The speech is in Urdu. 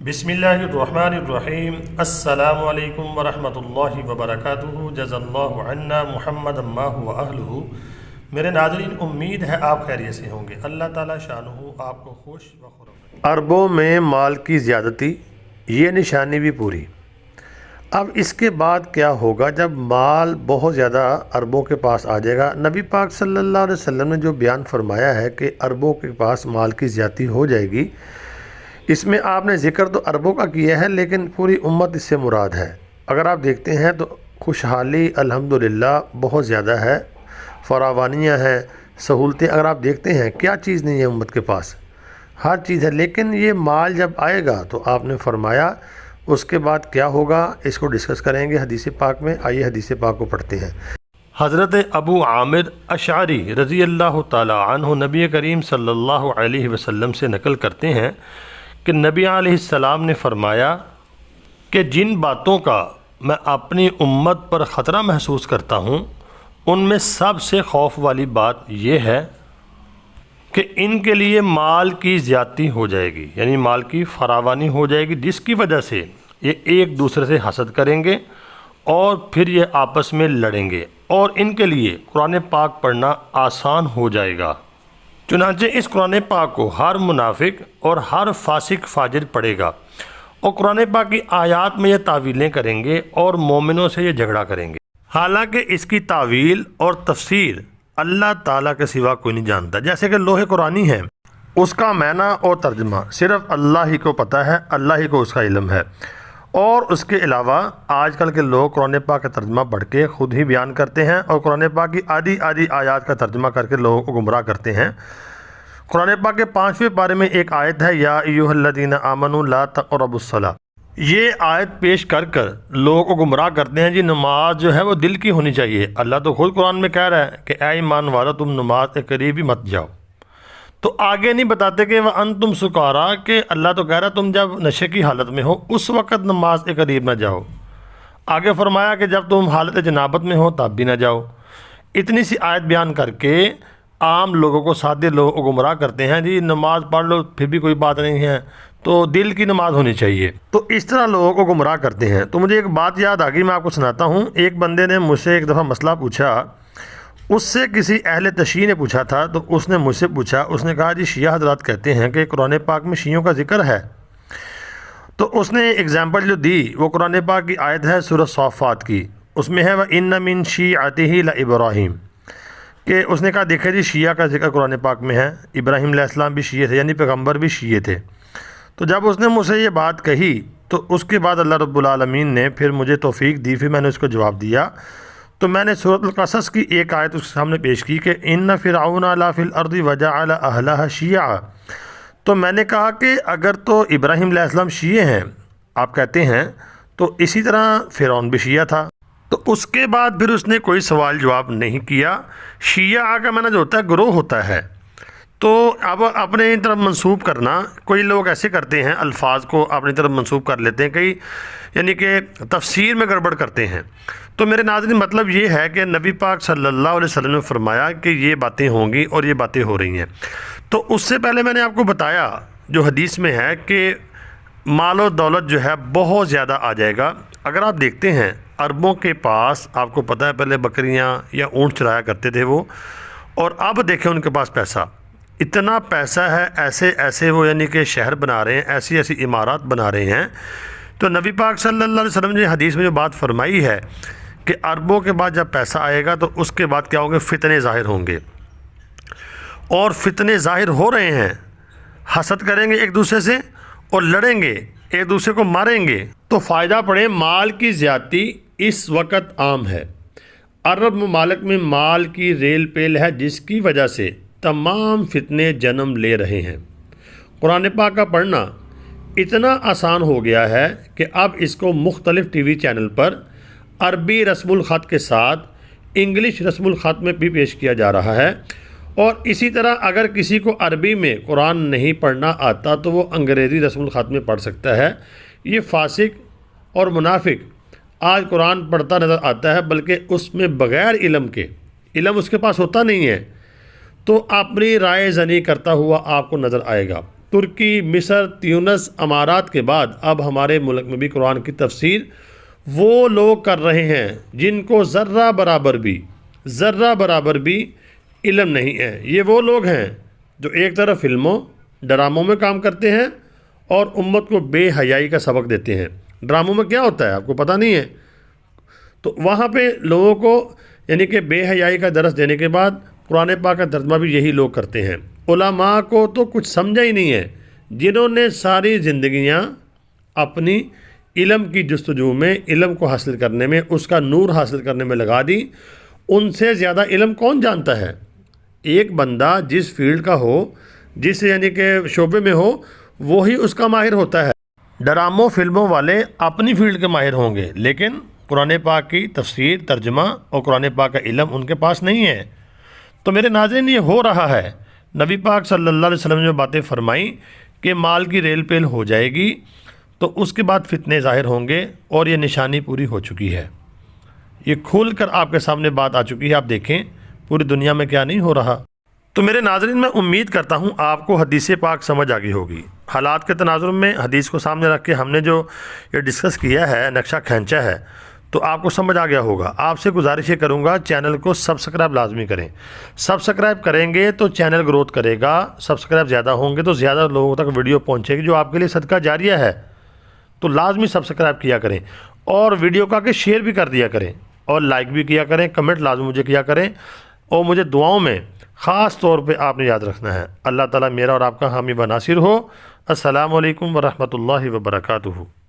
بسم اللہ الرحمن الرحیم۔ السلام علیکم ورحمۃ اللہ وبرکاتہ۔ جزا اللہ عنا محمد ما هو اہلہ۔ میرے ناظرین، امید ہے آپ خیریت سے ہوں گے۔ اللہ تعالیٰ شانہ آپ کو خوش و خرم۔ اربوں میں مال کی زیادتی، یہ نشانی بھی پوری۔ اب اس کے بعد کیا ہوگا جب مال بہت زیادہ اربوں کے پاس آ جائے گا؟ نبی پاک صلی اللہ علیہ وسلم نے جو بیان فرمایا ہے کہ اربوں کے پاس مال کی زیادتی ہو جائے گی، اس میں آپ نے ذکر تو اربوں کا کیا ہے، لیکن پوری امت اس سے مراد ہے۔ اگر آپ دیکھتے ہیں تو خوشحالی الحمدللہ بہت زیادہ ہے، فراوانیاں ہیں، سہولتیں۔ اگر آپ دیکھتے ہیں کیا چیز نہیں ہے امت کے پاس، ہر چیز ہے، لیکن یہ مال جب آئے گا تو آپ نے فرمایا اس کے بعد کیا ہوگا، اس کو ڈسکس کریں گے حدیث پاک میں۔ آئیے حدیث پاک کو پڑھتے ہیں۔ حضرت ابو عامر اشعری رضی اللہ تعالی عنہ نبی کریم صلی اللہ علیہ وسلم سے نقل کرتے ہیں کہ نبی علیہ السلام نے فرمایا کہ جن باتوں کا میں اپنی امت پر خطرہ محسوس کرتا ہوں، ان میں سب سے خوف والی بات یہ ہے کہ ان کے لیے مال کی زیادتی ہو جائے گی، یعنی مال کی فراوانی ہو جائے گی، جس کی وجہ سے یہ ایک دوسرے سے حسد کریں گے اور پھر یہ آپس میں لڑیں گے، اور ان کے لیے قرآن پاک پڑھنا آسان ہو جائے گا۔ چنانچہ اس قرآن پاک کو ہر منافق اور ہر فاسق فاجر پڑھے گا، اور قرآن پاک کی آیات میں یہ تعویلیں کریں گے اور مومنوں سے یہ جھگڑا کریں گے، حالانکہ اس کی تعویل اور تفسیر اللہ تعالیٰ کے سوا کوئی نہیں جانتا۔ جیسے کہ لوح قرآنی ہے، اس کا معنی اور ترجمہ صرف اللہ ہی کو پتہ ہے، اللہ ہی کو اس کا علم ہے، اور اس کے علاوہ آج کل کے لوگ قرآن پاک کا ترجمہ پڑھ کے خود ہی بیان کرتے ہیں، اور قرآن پاک کی آدھی آیات کا ترجمہ کر کے لوگوں کو گمراہ کرتے ہیں۔ قرآن پاک کے 5ویں پارے میں ایک آیت ہے، یا ایھا الذین آمنوا لا تقربوا الصلاۃ۔ یہ آیت پیش کر کر لوگوں کو گمراہ کرتے ہیں، جی نماز جو ہے وہ دل کی ہونی چاہیے۔ اللہ تو خود قرآن میں کہہ رہا ہے کہ اے ایمان والو، تم نماز کے قریب ہی مت جاؤ۔ تو آگے نہیں بتاتے کہ وَأَنْتُمْ سُکارىٰ، کہ اللہ تو کہہ رہا ہے تم جب نشے کی حالت میں ہو اس وقت نماز کے قریب نہ جاؤ۔ آگے فرمایا کہ جب تم حالت جنابت میں ہو تب بھی نہ جاؤ۔ اتنی سی آیت بیان کر کے عام لوگوں کو، سادے لوگوں کو گمراہ کرتے ہیں، جی نماز پڑھ لو پھر بھی کوئی بات نہیں ہے، تو دل کی نماز ہونی چاہیے۔ تو اس طرح لوگوں کو گمراہ کرتے ہیں۔ تو مجھے ایک بات یاد آ گئی، میں آپ کو سناتا ہوں۔ ایک بندے نے مجھ سے ایک دفعہ مسئلہ پوچھا، اس سے کسی اہل تشیع نے پوچھا تھا، تو اس نے مجھ سے پوچھا، اس نے کہا جی شیعہ حضرات کہتے ہیں کہ قرآن پاک میں شیعوں کا ذکر ہے۔ تو اس نے ایگزامپل جو دی وہ قرآن پاک کی آیت ہے سورہ صافات کی، اس میں ہے وَإِنَّ مِن شِيعَتِهِ لَإِبْرَاهِيمَ، کہ اس نے کہا دیکھیں جی شیعہ کا ذکر قرآن پاک میں ہے، ابراہیم علیہ السلام بھی شیعہ تھے، یعنی پیغمبر بھی شیعہ تھے۔ تو جب اس نے مجھ سے یہ بات کہی تو اس کے بعد اللہ رب العالمین نے پھر مجھے توفیق دی، پھر میں نے اس کو جواب دیا۔ تو میں نے سورۃ القصص کی ایک آیت اس کے سامنے پیش کی کہ ان فرعون علا فی الارض وجعل اہلہا شیعا۔ تو میں نے کہا کہ اگر تو ابراہیم علیہ السلام شیعہ ہیں آپ کہتے ہیں، تو اسی طرح فرعون بھی شیعہ تھا۔ تو اس کے بعد پھر اس نے کوئی سوال جواب نہیں کیا۔ شیعہ کا معنی جو ہوتا ہے گروہ ہوتا ہے، تو اب اپنے طرف منسوب کرنا، کوئی لوگ ایسے کرتے ہیں الفاظ کو اپنی طرف منسوب کر لیتے ہیں، کئی یعنی کہ تفسیر میں گڑبڑ کرتے ہیں۔ تو میرے ناظرین مطلب یہ ہے کہ نبی پاک صلی اللہ علیہ وسلم نے فرمایا کہ یہ باتیں ہوں گی اور یہ باتیں ہو رہی ہیں۔ تو اس سے پہلے میں نے آپ کو بتایا جو حدیث میں ہے کہ مال و دولت جو ہے بہت زیادہ آ جائے گا۔ اگر آپ دیکھتے ہیں عربوں کے پاس، آپ کو پتہ ہے پہلے بکریاں یا اونٹ چرایا کرتے تھے وہ، اور اب دیکھیں ان کے پاس پیسہ، اتنا پیسہ ہے، ایسے وہ یعنی کہ شہر بنا رہے ہیں، ایسی عمارات بنا رہے ہیں۔ تو نبی پاک صلی اللہ علیہ وسلم نے حدیث میں جو بات فرمائی ہے کہ عربوں کے بعد جب پیسہ آئے گا تو اس کے بعد کیا ہوں گے، فتنے ظاہر ہوں گے، اور فتنے ظاہر ہو رہے ہیں، حسد کریں گے ایک دوسرے سے اور لڑیں گے، ایک دوسرے کو ماریں گے۔ تو فائدہ پڑے، مال کی زیادتی اس وقت عام ہے۔ عرب ممالک میں مال کی ریل پیل ہے، جس کی وجہ سے تمام فتنے جنم لے رہے ہیں۔ قرآن پاک کا پڑھنا اتنا آسان ہو گیا ہے کہ اب اس کو مختلف ٹی وی چینل پر عربی رسم الخط کے ساتھ انگلش رسم الخط میں بھی پیش کیا جا رہا ہے، اور اسی طرح اگر کسی کو عربی میں قرآن نہیں پڑھنا آتا تو وہ انگریزی رسم الخط میں پڑھ سکتا ہے۔ یہ فاسق اور منافق آج قرآن پڑھتا نظر آتا ہے، بلکہ اس میں بغیر علم کے، اس کے پاس ہوتا نہیں ہے، تو اپنی رائے زنی کرتا ہوا آپ کو نظر آئے گا۔ ترکی، مصر، تیونس، امارات کے بعد اب ہمارے ملک میں بھی قرآن کی تفسیر وہ لوگ کر رہے ہیں جن کو ذرہ برابر بھی علم نہیں ہے۔ یہ وہ لوگ ہیں جو ایک طرف فلموں، ڈراموں میں کام کرتے ہیں اور امت کو بے حیائی کا سبق دیتے ہیں۔ ڈراموں میں کیا ہوتا ہے آپ کو پتہ نہیں ہے؟ تو وہاں پہ لوگوں کو یعنی کہ بے حیائی کا درس دینے کے بعد قرآن پاک کا ترجمہ بھی یہی لوگ کرتے ہیں۔ علماء کو تو کچھ سمجھا ہی نہیں ہے، جنہوں نے ساری زندگیاں اپنی علم کی جستجو میں، علم کو حاصل کرنے میں، اس کا نور حاصل کرنے میں لگا دی۔ ان سے زیادہ علم کون جانتا ہے؟ ایک بندہ جس فیلڈ کا ہو، جس یعنی کہ شعبے میں ہو، وہی اس کا ماہر ہوتا ہے۔ ڈراموں فلموں والے اپنی فیلڈ کے ماہر ہوں گے، لیکن قرآن پاک کی تفسیر، ترجمہ اور قرآن پاک کا علم ان کے پاس نہیں ہے۔ تو میرے ناظرین، یہ ہو رہا ہے۔ نبی پاک صلی اللہ علیہ وسلم نے جو باتیں فرمائیں کہ مال کی ریل پیل ہو جائے گی، تو اس کے بعد فتنے ظاہر ہوں گے، اور یہ نشانی پوری ہو چکی ہے۔ یہ کھول کر آپ کے سامنے بات آ چکی ہے۔ آپ دیکھیں پوری دنیا میں کیا نہیں ہو رہا۔ تو میرے ناظرین، میں امید کرتا ہوں آپ کو حدیث پاک سمجھ آ گئی ہوگی۔ حالات کے تناظر میں حدیث کو سامنے رکھ کے ہم نے جو یہ ڈسکس کیا ہے، نقشہ کھینچا ہے، تو آپ کو سمجھ آ گیا ہوگا۔ آپ سے گزارش یہ کروں گا، چینل کو سبسکرائب لازمی کریں۔ سبسکرائب کریں گے تو چینل گروتھ کرے گا، سبسکرائب زیادہ ہوں گے تو زیادہ لوگوں تک ویڈیو پہنچے گی، جو آپ کے لیے صدقہ جاریہ ہے۔ تو لازمی سبسکرائب کیا کریں، اور ویڈیو کا کہ شیئر بھی کر دیا کریں، اور لائک بھی کیا کریں، کمنٹ لازم مجھے کیا کریں، اور مجھے دعاؤں میں خاص طور پہ آپ نے یاد رکھنا ہے۔ اللہ تعالیٰ میرا اور آپ کا حامی و ناصر ہو۔ السلام علیکم ورحمۃ اللہ وبرکاتہ۔